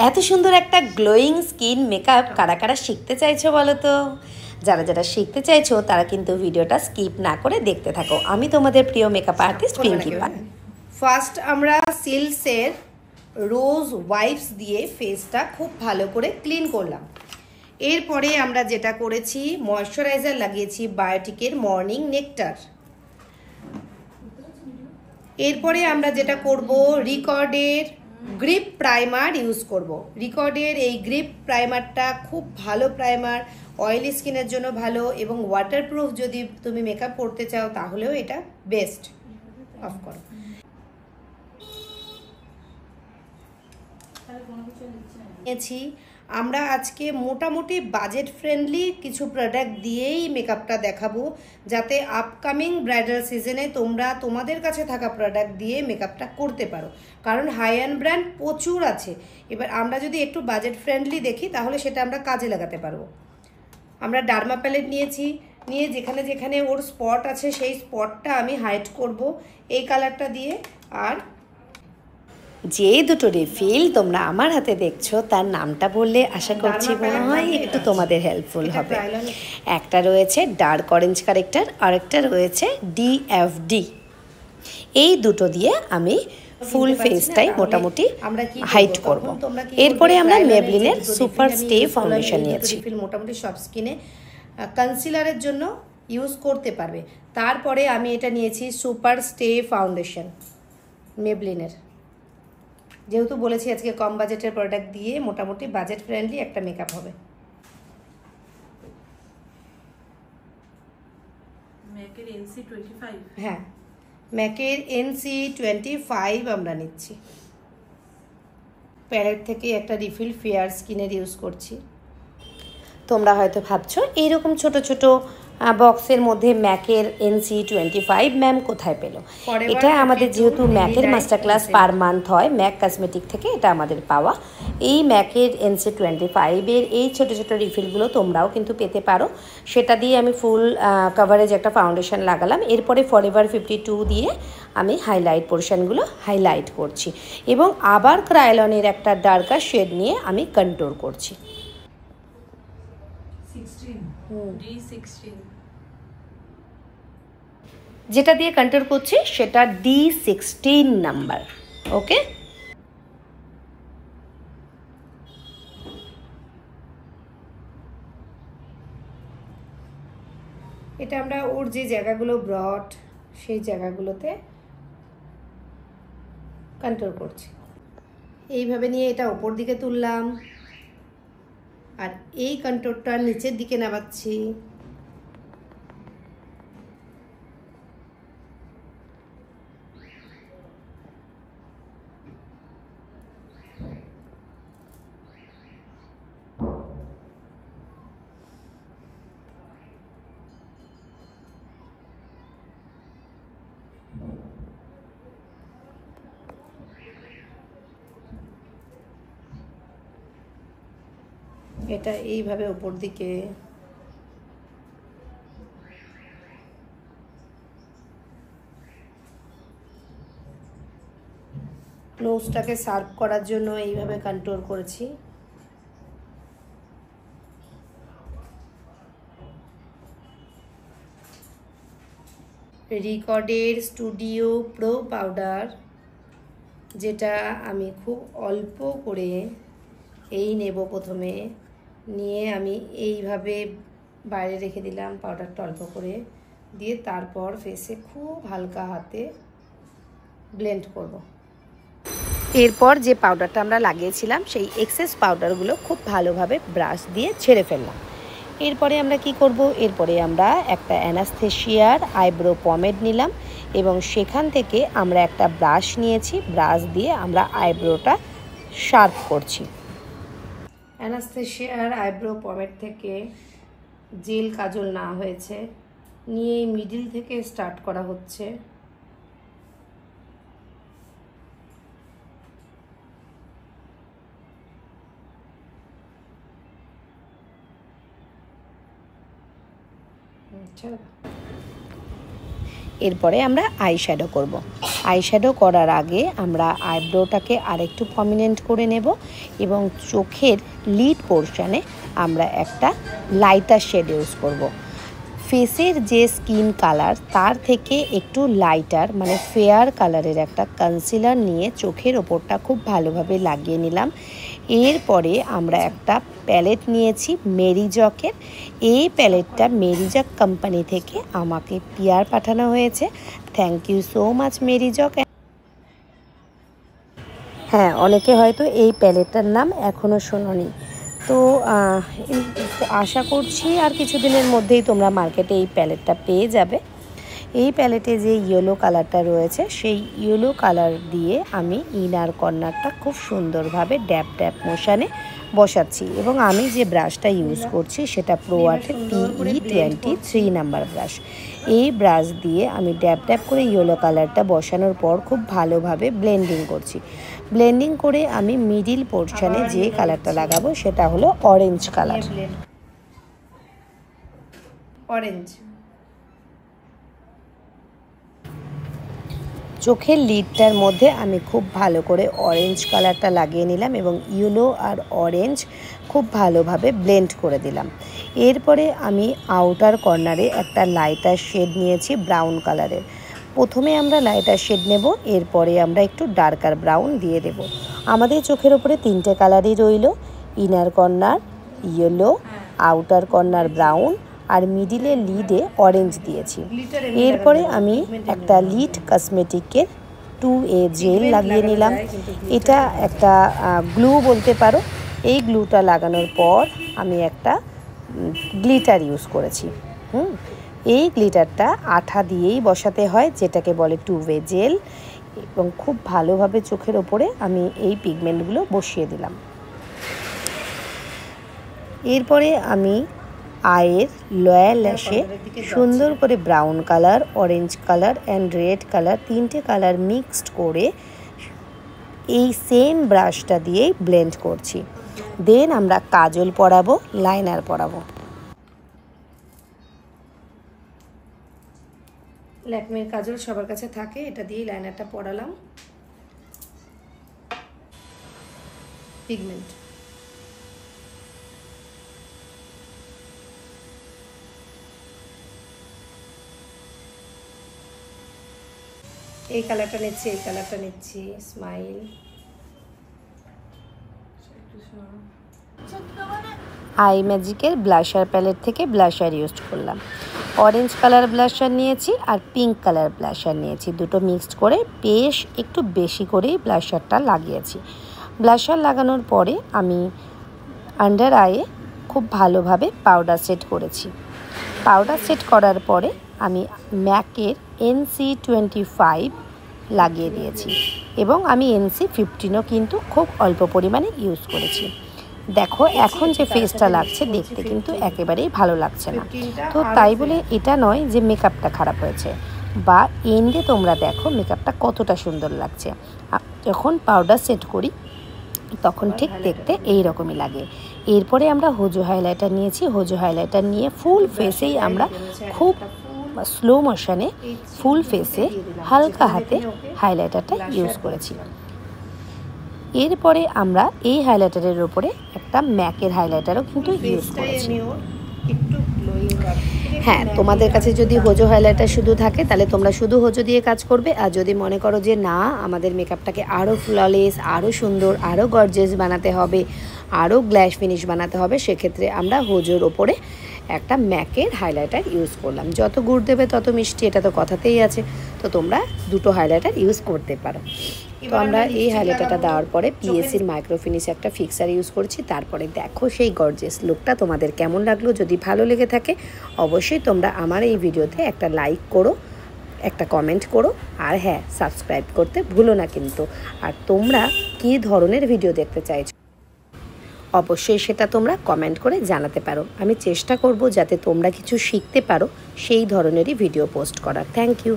এত সুন্দর একটা গ্লোয়িং স্কিন মেকআপ কারা কারা শিখতে চাইছো বলো তো? যারা যারা শিখতে চাইছো তারা কিন্তু ভিডিওটা স্কিপ না করে দেখতে থাকো। আমি তোমাদের প্রিয় মেকআপ আর্টিস্ট পিঙ্কি পাল। ফার্স্ট আমরা সিলসের রোজ ওয়াইপস দিয়ে ফেসটা খুব ভালো করে ক্লিন করলাম। এরপরে আমরা যেটা করেছি, ময়শ্চারাইজার লাগিয়েছি বায়োটিকের মর্নিং নেকটার। এরপরে আমরা যেটা করব, রিকর্ডের গ্রিপ প্রাইমার ইউজ করব। রিকর্ডের এই গ্রিপ প্রাইমারটা খুব ভালো প্রাইমার, অয়েলি স্কিনের জন্য ভালো এবং ওয়াটারপ্রুফ যদি তুমি মেকআপ করতে চাও তাহলেও এটা বেস্ট। অফ করো। আমরা আজকে মোটামুটি বাজেট ফ্রেন্ডলি কিছু প্রোডাক্ট দিয়েই মেকআপটা দেখাবো, যাতে আপকামিং ব্রাইডাল সিজনে তোমরা তোমাদের কাছে থাকা প্রোডাক্ট দিয়ে মেকআপটা করতে পারো, কারণ হাই এন্ড ব্র্যান্ড প্রচুর আছে। এবার আমরা যদি একটু বাজেট ফ্রেন্ডলি দেখি তাহলে সেটা আমরা কাজে লাগাতে পারবো। আমরা ডার্মা প্যালেট নিয়েছি, নিয়ে যেখানে যেখানে ওর স্পট আছে সেই স্পটটা আমি হাইড করব এই কালারটা দিয়ে। আর যে দুটো রিফিল তোমরা আমার হাতে দেখছো তার নামটা বললে আশা করছি মনে হয় একটু তোমাদের হেল্পফুল হবে। একটা রয়েছে ডার্ক অরেঞ্জ কারেক্টার, আরেকটা রয়েছে ডিএফডি। এই দুটো দিয়ে আমি ফুল ফেসটাই মোটামুটি হাইড করব। এরপরে আমরা মেবলিনের সুপার স্টে ফাউন্ডেশন নিয়েছি। মোটামুটি সব স্কিনে কনসিলারের জন্য ইউজ করতে পারবে। তারপরে আমি এটা নিয়েছি সুপার স্টে ফাউন্ডেশন মেবলিনের। যেহেতু বলেছি আজকে কম বাজেটের প্রোডাক্ট দিয়ে মোটামুটি বাজেট ফ্রেন্ডলি একটা মেকআপ হবে। ম্যাকের NC25, হ্যাঁ ম্যাকের NC25 আমরা নিচ্ছি। প্যালেট থেকে একটা রিফিল ফেয়ার স্কিনের ইউজ করছি। তোমরা হয়তো ভাবছো এইরকম ছোট ছোট বক্সের মধ্যে ম্যাকের NC25 ম্যাম কোথায় পেলো? এটা আমাদের যেহেতু ম্যাকের মাস্টার ক্লাস পার মান্থ হয় ম্যাক কসমেটিক থেকে, এটা আমাদের পাওয়া। এই ম্যাকের NC25-এর এই ছোট ছোট রিফিলগুলো তোমরাও কিন্তু পেতে পারো। সেটা দিয়ে আমি ফুল কভারেজ একটা ফাউন্ডেশন লাগালাম। এরপরে ফরএভার 52 দিয়ে আমি হাইলাইট পোর্শনগুলো হাইলাইট করছি এবং আবার ক্রায়োলনের একটা ডার্কার শেড নিয়ে আমি কন্ট্রোল করছি। যেটা দিয়ে কন্ট্রোল করছি সেটা D16 নাম্বার। ওকে, এটা আমরা ওর যে জায়গাগুলো ব্রড সেই জায়গাগুলোতে কন্ট্রোল করছি। এইভাবে নিয়ে এটা উপর দিকে তুললাম আর এই কন্ট্রোলটা নিচের দিকে নামাচ্ছি। এটা এইভাবে উপর দিকে নোজটাকে সার্ভ করার জন্য এইভাবে কন্ট্রোল করেছি। রিকর্ডের স্টুডিও প্রো পাউডার, যেটা আমি খুব অল্প করে এই নেব। প্রথমে নিয়ে আমি এইভাবে বাইরে রেখে দিলাম পাউডারটা অল্প করে দিয়ে, তারপর ফেসে খুব হালকা হাতে ব্লেন্ড করব। এরপর যে পাউডারটা আমরা লাগিয়েছিলাম সেই এক্সেস পাউডারগুলো খুব ভালোভাবে ব্রাশ দিয়ে ছেড়ে ফেললাম। এরপরে আমরা কি করব, এরপরে আমরা একটা অ্যানাস্থেশিয়ার আইব্রো পমেড নিলাম এবং সেখান থেকে আমরা একটা ব্রাশ নিয়েছি। ব্রাশ দিয়ে আমরা আইব্রোটা শার্প করছি। অ্যানাস্থেশিয়ার আইব্রো পমেড থেকে জেল কাজল না হয়েছে, নিয়ে মিডিল থেকে স্টার্ট করা হচ্ছে। এরপরে আমরা আইশ্যাডো করব। আইশ্যাডো করার আগে আমরা আইব্রোটাকে আরেকটু প্রমিনেন্ট করে নেব এবং চোখের লিড পোর্শনে আমরা একটা লাইটার শেড ইউজ করব। ফেসের যে স্কিন কালার তার থেকে একটু লাইটার মানে ফেয়ার কালারের একটা কনসিলার নিয়ে চোখের ওপরটা খুব ভালোভাবে লাগিয়ে নিলাম। এরপরে আমরা একটা প্যালেট নিয়েছি মেরিজকের। এই প্যালেটটা মেরিজক কোম্পানি থেকে আমাকে পিআর পাঠানো হয়েছে। থ্যাংক ইউ সো মাচ মেরিজক। হ্যাঁ, অনেকে হয়তো এই প্যালেটটার নাম এখনও শোনোনি। তো আশা করছি আর কিছুদিনের মধ্যেই তোমরা মার্কেটে এই প্যালেটটা পেয়ে যাবে। এই প্যালেটে যে ইয়েলো কালারটা রয়েছে সেই ইয়েলো কালার দিয়ে আমি ইনার কর্নারটা খুব সুন্দরভাবে ড্যাপ ড্যাপ মোশানে বসাচ্ছি এবং আমি যে ব্রাশটা ইউজ করছি সেটা প্রোয়ার্টের PE23 নাম্বার ব্রাশ। এই ব্রাশ দিয়ে আমি ড্যাপ ড্যাপ করে ইয়েলো কালারটা বসানোর পর খুব ভালোভাবে ব্লেন্ডিং করছি। ব্লেন্ডিং করে আমি মিডিল পোর্শনে যে কালারটা লাগাবো সেটা হলো অরেঞ্জ কালার। অরেঞ্জ চোখের লিডটার মধ্যে আমি খুব ভালো করে অরেঞ্জ কালারটা লাগিয়ে নিলাম এবং ইয়েলো আর অরেঞ্জ খুব ভালোভাবে ব্লেন্ড করে দিলাম। এরপরে আমি আউটার কর্নারে একটা লাইটার শেড নিয়েছি ব্রাউন কালারের। প্রথমে আমরা লাইটার শেড নেব, এরপরে আমরা একটু ডার্কার ব্রাউন দিয়ে দেব। আমাদের চোখের ওপরে তিনটে কালারই রইল, inner corner yellow, outer corner brown আর মিডিলের লিডে অরেঞ্জ দিয়েছি। এরপরে আমি একটা লিড কসমেটিকের 2A জেল লাগিয়ে নিলাম। এটা একটা গ্লু বলতে পারো। এই গ্লুটা লাগানোর পর আমি একটা গ্লিটার ইউজ করেছি। এই গ্লিটারটা আঠা দিয়েই বসাতে হয়, যেটাকে বলে 2A জেল, এবং খুব ভালোভাবে চোখের ওপরে আমি এই পিগমেন্টগুলো বসিয়ে দিলাম। এরপরে আমি আয়ের লোয়ার ল্যাশে সুন্দর করে brown colour, orange colour and red colour তিনটে কালার মিক্সড করে এই সেম ব্রাশটা দিয়েই ব্লেন্ড করছি। দেন আমরা কাজল পরাবো, লাইনার পরাবো। ল্যাকমের কাজল সবার কাছে থাকে, এটা দিয়েই লাইনারটা পরালাম। পিগমেন্ট এই কালারটা নিচ্ছি, এই কালারটা নিচ্ছি, স্মাইল। আই ম্যাজিকের ব্লাশার প্যালেট থেকে ব্লাশার ইউজ করলাম। অরেঞ্জ কালার ব্লাশার নিয়েছি আর পিঙ্ক কালার ব্লাশার নিয়েছি, দুটো মিক্সড করে বেশ একটু বেশি করেই ব্লাশারটা লাগিয়েছি। ব্লাশার লাগানোর পরে আমি আন্ডার আয়ে খুব ভালোভাবে পাউডার সেট করেছি। পাউডার সেট করার পরে আমি ম্যাকের NC25 লাগিয়ে দিয়েছি এবং আমি NC15ও কিন্তু খুব অল্প পরিমাণে ইউজ করেছি। দেখো এখন যে ফেসটা লাগছে দেখতে কিন্তু একেবারেই ভালো লাগছে না। তো তাই বলে এটা নয় যে মেকআপটা খারাপ হয়েছে, বা এন্ডে তোমরা দেখো মেকআপটা কতটা সুন্দর লাগছে। যখন পাউডার সেট করি তখন ঠিক দেখতে এই রকমই লাগে। এরপরে আমরা হোজো হাইলাইটার নিয়েছি। হোজো হাইলাইটার নিয়ে ফুল ফেসেই আমরা খুব স্লো মোশনে ফুল ফেসে হালকা হাতে হাইলাইটারটা ইউজ করেছি। এরপরে আমরা এই হাইলাইটারের উপরে একটা ম্যাকের হাইলাইটারও কিন্তু ইউজ করেছি। হ্যাঁ, তোমাদের কাছে যদি হোজো হাইলাইটার শুধু থাকে তাহলে তোমরা শুধু হোজো দিয়ে কাজ করবে, আর যদি মনে করো যে না আমাদের মেকআপটাকে আরও ফ্ললেস, আরও সুন্দর, আরও গর্জিয়াস বানাতে হবে, আরও গ্ল্যাশ ফিনিশ বানাতে হবে, সেক্ষেত্রে আমরা হোজোর ওপরে একটা ম্যাকের হাইলাইটার ইউজ করলাম। যত গুড় দেবে তত মিষ্টি, এটা তো কথাতেই আছে। তো তোমরা দুটো হাইলাইটার ইউজ করতে পারো। তো আমরা এই হাইলাইটারটা দেওয়ার পরে পিএসসির মাইক্রোফিনিশ একটা ফিক্সার ইউজ করছি। তারপরে দেখো সেই গর্জিয়াস লুকটা তোমাদের কেমন লাগলো। যদি ভালো লেগে থাকে অবশ্যই তোমরা আমার এই ভিডিওতে একটা লাইক করো, একটা কমেন্ট করো, আর হ্যাঁ, সাবস্ক্রাইব করতে ভুলো না কিন্তু। আর তোমরা কী ধরনের ভিডিও দেখতে চাইছো অবশ্যই সেটা তোমরা কমেন্ট করে জানাতে পারো। আমি চেষ্টা করব যাতে তোমরা কিছু শিখতে পারো সেই ধরনেরই ভিডিও পোস্ট করার। Thank you.